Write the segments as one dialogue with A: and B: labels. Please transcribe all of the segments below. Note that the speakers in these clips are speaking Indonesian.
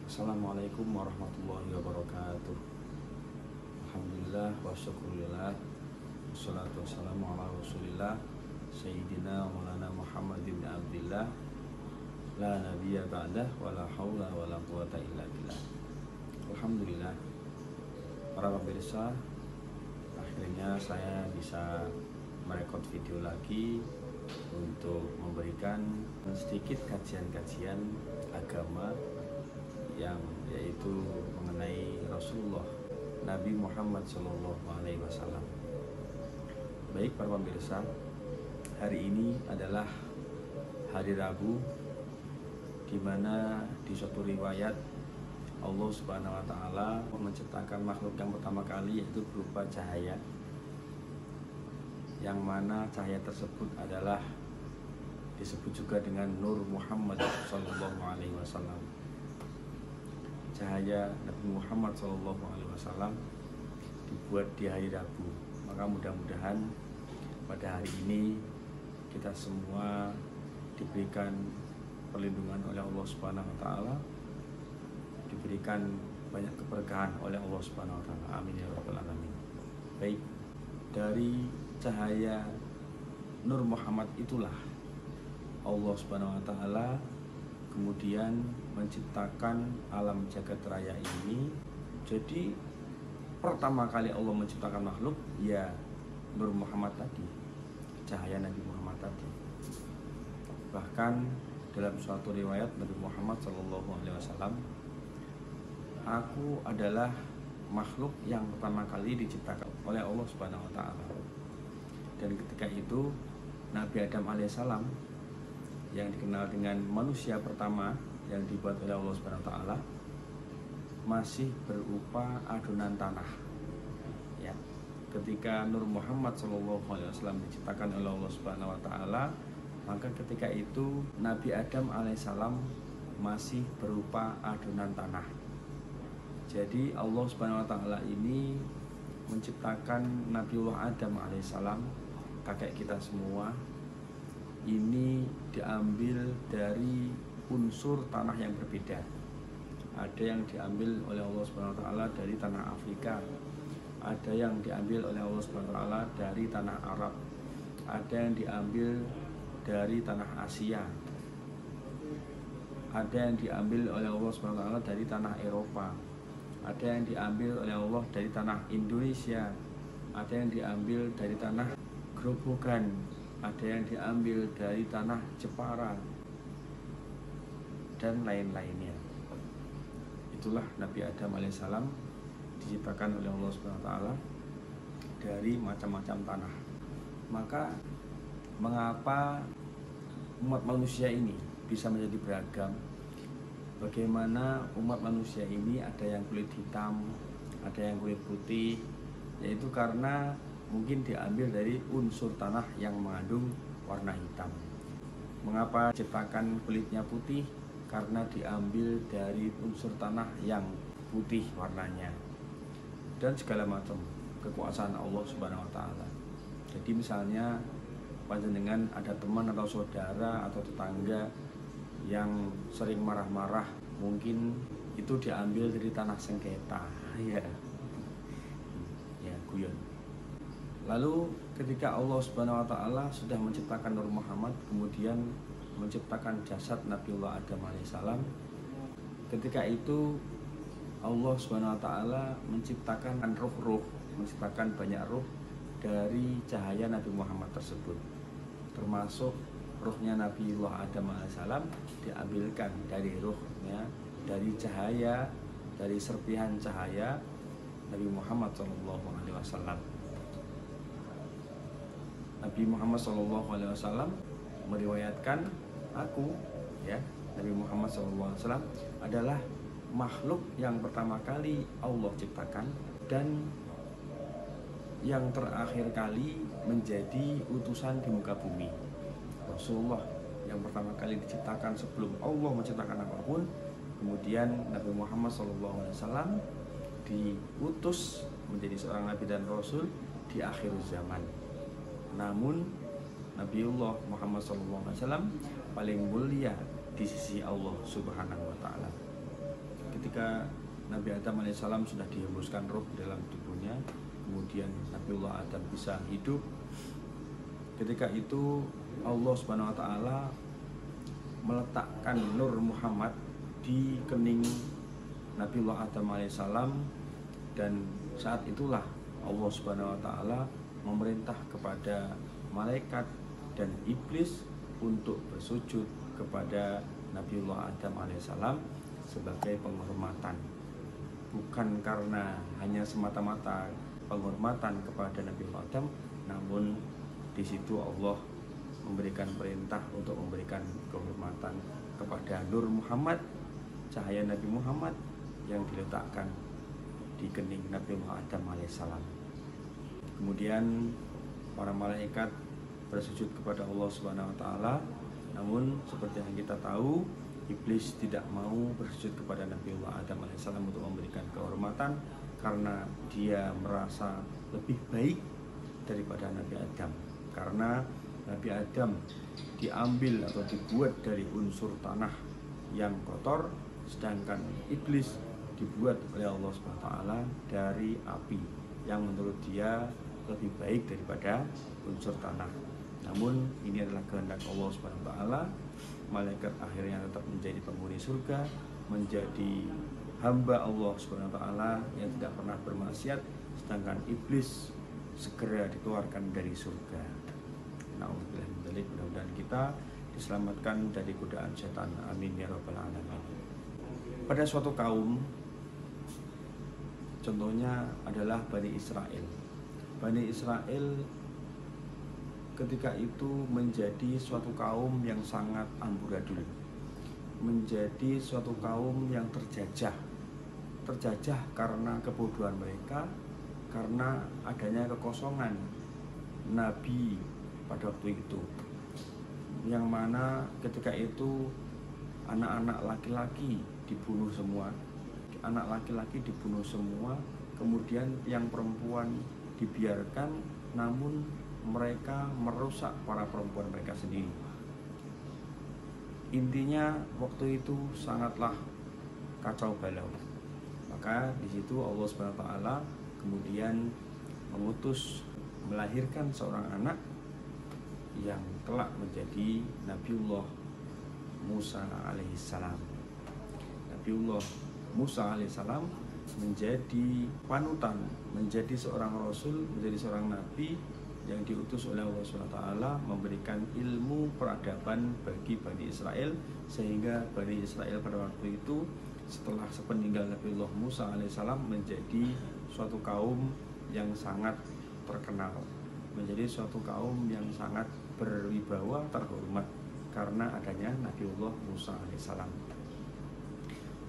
A: Assalamualaikum warahmatullahi wabarakatuh. Alhamdulillah wa syukurillah. Wassalatu wassalamu ala rasulillah Sayyidina wa maulana Muhammad ibn Abdillah. La nabiyya ba'dah wa la hawla wa la quwata illa billah. Alhamdulillah, para pemirsa, akhirnya saya bisa merekod video lagi untuk memberikan sedikit kajian-kajian agama yang yaitu mengenai Rasulullah Nabi Muhammad SAW. Baik para pemirsa, hari ini adalah hari Rabu, di mana di suatu riwayat Allah Subhanahu wa Ta'ala menciptakan makhluk yang pertama kali, yaitu berupa cahaya, yang mana cahaya tersebut adalah disebut juga dengan Nur Muhammad SAW. Cahaya Nabi Muhammad SAW dibuat di hari Rabu. Maka mudah-mudahan pada hari ini kita semua diberikan perlindungan oleh Allah Subhanahu wa Ta'ala, diberikan banyak keberkahan oleh Allah Subhanahu wa Ta'ala. Amin ya rabbal alamin. Baik, dari cahaya Nur Muhammad itulah Allah Subhanahu wa Ta'ala kemudian menciptakan alam jagat raya ini. Jadi pertama kali Allah menciptakan makhluk, ya Nur Muhammad tadi, cahaya Nabi Muhammad tadi. Bahkan dalam suatu riwayat Nabi Muhammad SAW, aku adalah makhluk yang pertama kali diciptakan oleh Allah Subhanahu wa Ta'ala. Dan ketika itu Nabi Adam alaihissalam, yang dikenal dengan manusia pertama yang dibuat oleh Allah Subhanahu wa Ta'ala, masih berupa adonan tanah. Ya, ketika Nur Muhammad SAW diciptakan oleh Allah Subhanahu wa Ta'ala, maka ketika itu Nabi Adam alaihissalam masih berupa adonan tanah. Jadi Allah Subhanahu wa Ta'ala ini menciptakan Nabiullah Adam alaihissalam, kakek kita semua, ini diambil dari unsur tanah yang berbeda. Ada yang diambil oleh Allah Subhanahu wa Ta'ala dari tanah Afrika, ada yang diambil oleh Allah Subhanahu wa Ta'ala dari tanah Arab, ada yang diambil dari tanah Asia, ada yang diambil oleh Allah Subhanahu wa Ta'ala dari tanah Eropa, ada yang diambil oleh Allah dari tanah Indonesia, ada yang diambil dari tanah Grobogan, ada yang diambil dari tanah Jepara, dan lain-lainnya. Itulah Nabi Adam alaihissalam diciptakan oleh Allah Subhanahu wa Ta'ala dari macam-macam tanah. Maka mengapa umat manusia ini bisa menjadi beragam? Bagaimana umat manusia ini ada yang kulit hitam, ada yang kulit putih? Yaitu karena mungkin diambil dari unsur tanah yang mengandung warna hitam. Mengapa ciptakan kulitnya putih? Karena diambil dari unsur tanah yang putih warnanya. Dan segala macam kekuasaan Allah Subhanahu wa Ta'ala. Jadi misalnya panjenengan ada teman atau saudara atau tetangga yang sering marah-marah, mungkin itu diambil dari tanah sengketa, ya guyon. Lalu ketika Allah Subhanahu wa Ta'ala sudah menciptakan Nur Muhammad, kemudian menciptakan jasad Nabiullah Adam alaihissalam, ketika itu Allah Subhanahu wa Ta'ala menciptakan ruh-ruh, menciptakan banyak ruh dari cahaya Nabi Muhammad tersebut. Termasuk ruhnya Nabiullah Adam alaihissalam diambilkan dari ruhnya, dari cahaya, dari serpihan cahaya Nabi Muhammad SAW. Nabi Muhammad SAW meriwayatkan, aku, ya, Nabi Muhammad SAW adalah makhluk yang pertama kali Allah ciptakan dan yang terakhir kali menjadi utusan di muka bumi. Rasulullah yang pertama kali diciptakan sebelum Allah menciptakan apapun. Kemudian Nabi Muhammad SAW diutus menjadi seorang nabi dan rasul di akhir zaman. Namun Nabiullah Muhammad SAW paling mulia di sisi Allah Subhanahu wa Ta'ala. ketika Nabi Adam alaihissalam sudah dihembuskan roh dalam tubuhnya, kemudian Nabiullah Adam bisa hidup. Ketika itu Allah Subhanahu wa taala meletakkan Nur Muhammad di kening Nabiullah Adam alaihissalam, dan saat itulah Allah Subhanahu wa taala memerintah kepada malaikat dan iblis untuk bersujud kepada Nabiullah Adam alaihissalam sebagai penghormatan, bukan karena hanya semata-mata penghormatan kepada Nabiullah Adam, namun di situ Allah memberikan perintah untuk memberikan kehormatan kepada Nur Muhammad, cahaya Nabi Muhammad yang diletakkan di kening Nabiullah Adam alaihissalam. Kemudian para malaikat bersujud kepada Allah Subhanahu wa taala, namun seperti yang kita tahu, iblis tidak mau bersujud kepada Nabiullah Adam alaihissalam untuk memberikan kehormatan karena dia merasa lebih baik daripada Nabi Adam. Karena Nabi Adam diambil atau dibuat dari unsur tanah yang kotor, sedangkan iblis dibuat oleh Allah Subhanahu wa taala dari api yang menurut dia lebih baik daripada unsur tanah. Namun ini adalah kehendak Allah Subhanahu wa taala. Malaikat akhirnya tetap menjadi penghuni surga, menjadi hamba Allah Subhanahu wa taala yang tidak pernah bermaksiat, sedangkan iblis segera dikeluarkan dari surga. Na'udzubillah min dzalik. Mudah-mudahan kita diselamatkan dari godaan setan. Amin ya rabbal alamin. Pada suatu kaum, contohnya adalah Bani Israel. Bani Israel ketika itu menjadi suatu kaum yang sangat amburadul, menjadi suatu kaum yang terjajah karena kebodohan mereka, karena adanya kekosongan Nabi pada waktu itu, yang mana ketika itu anak-anak laki-laki dibunuh semua, kemudian yang perempuan dibiarkan, namun mereka merusak para perempuan mereka sendiri. Intinya waktu itu sangatlah kacau balau. Maka di situ Allah Subhanahu wa taala kemudian mengutus melahirkan seorang anak yang kelak menjadi Nabiullah Musa alaihissalam. Nabiullah Musa alaihissalam menjadi panutan, menjadi seorang rasul, menjadi seorang nabi yang diutus oleh Allah SWT memberikan ilmu peradaban bagi Bani Israel, sehingga Bani Israel pada waktu itu setelah sepeninggal Nabiullah Musa alaihissalam menjadi suatu kaum yang sangat terkenal, menjadi suatu kaum yang sangat berwibawa, terhormat karena adanya Nabiullah Musa alaihissalam.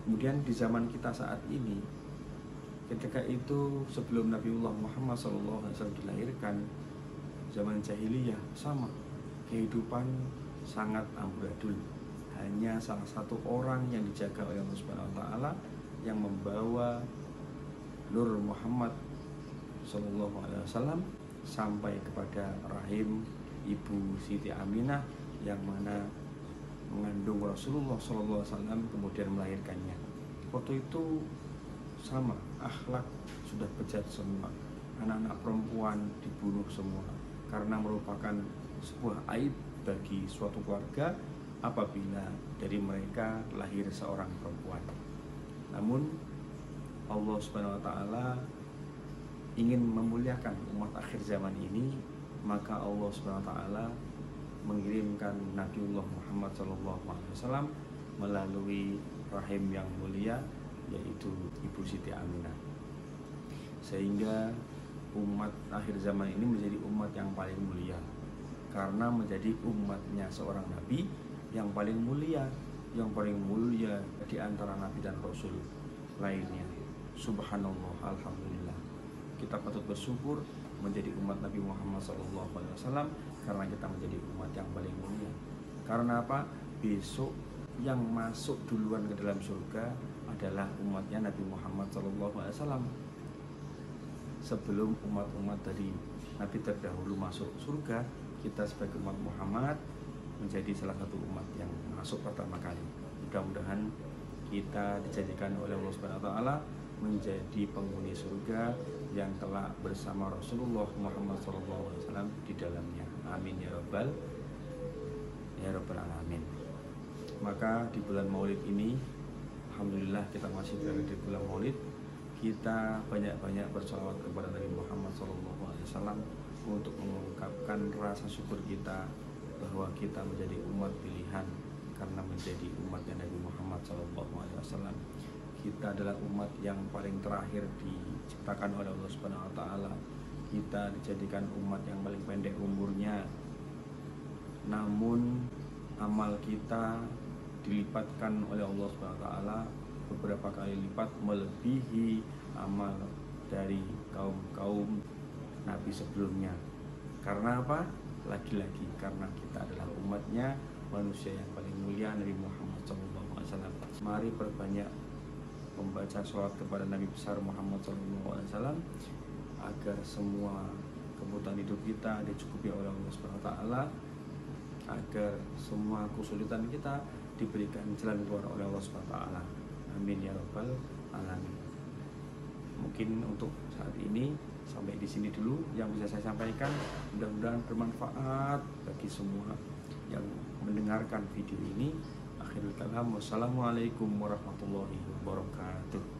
A: Kemudian di zaman kita saat ini, ketika itu sebelum Nabiullah Muhammad SAW dilahirkan, zaman jahiliyah sama, kehidupan sangat amburadul. Hanya salah satu orang yang dijaga oleh Allah Subhanahu wa taala yang membawa Nur Muhammad SAW sampai kepada rahim ibu Siti Aminah yang mana mengandung Rasulullah SAW kemudian melahirkannya. Waktu itu sama, akhlak sudah bejat semua, anak-anak perempuan dibunuh semua, karena merupakan sebuah aib bagi suatu keluarga apabila dari mereka lahir seorang perempuan. Namun Allah Subhanahu wa taala ingin memuliakan umat akhir zaman ini, maka Allah Subhanahu wa taala mengirimkan Nabiullah Muhammad SAW melalui rahim yang mulia, yaitu Ibu Siti Aminah, sehingga umat akhir zaman ini menjadi umat yang paling mulia karena menjadi umatnya seorang nabi yang paling mulia di antara nabi dan rasul lainnya. Subhanallah, alhamdulillah. Kita patut bersyukur menjadi umat Nabi Muhammad SAW karena kita menjadi umat yang paling mulia. Karena apa? Besok yang masuk duluan ke dalam surga adalah umatnya Nabi Muhammad SAW. Sebelum umat-umat dari Nabi terdahulu masuk surga, kita sebagai umat Muhammad menjadi salah satu umat yang masuk pertama kali. Mudah-mudahan kita dijadikan oleh Allah Subhanahu wa taala menjadi penghuni surga yang telah bersama Rasulullah Muhammad SAW di dalamnya. Amin ya rabbal alamin. Maka di bulan Maulid ini, alhamdulillah kita masih berada di bulan Maulid. Kita banyak-banyak bersolawat kepada Nabi Muhammad SAW untuk mengungkapkan rasa syukur kita bahwa kita menjadi umat pilihan karena menjadi umatnya Nabi Muhammad SAW. Kita adalah umat yang paling terakhir diciptakan oleh Allah Subhanahu wa taala. Kita dijadikan umat yang paling pendek umurnya. Namun amal kita dilipatkan oleh Allah Subhanahu wa taala beberapa kali lipat melebihi amal dari kaum-kaum nabi sebelumnya. Karena apa? Lagi-lagi karena kita adalah umatnya, manusia yang paling mulia, Nabi Muhammad SAW. Mari perbanyak membaca sholawat kepada Nabi besar Muhammad SAW agar semua kebutuhan hidup kita dicukupi oleh Allah Subhanahu wa taala, agar semua kesulitan kita diberikan jalan keluar oleh Allah Subhanahu wa taala. Amin ya rabbal alamin. Mungkin untuk saat ini sampai di sini dulu yang bisa saya sampaikan. Mudah-mudahan bermanfaat bagi semua yang mendengarkan video ini. Akhirul kalam, wassalamualaikum warahmatullahi wabarakatuh.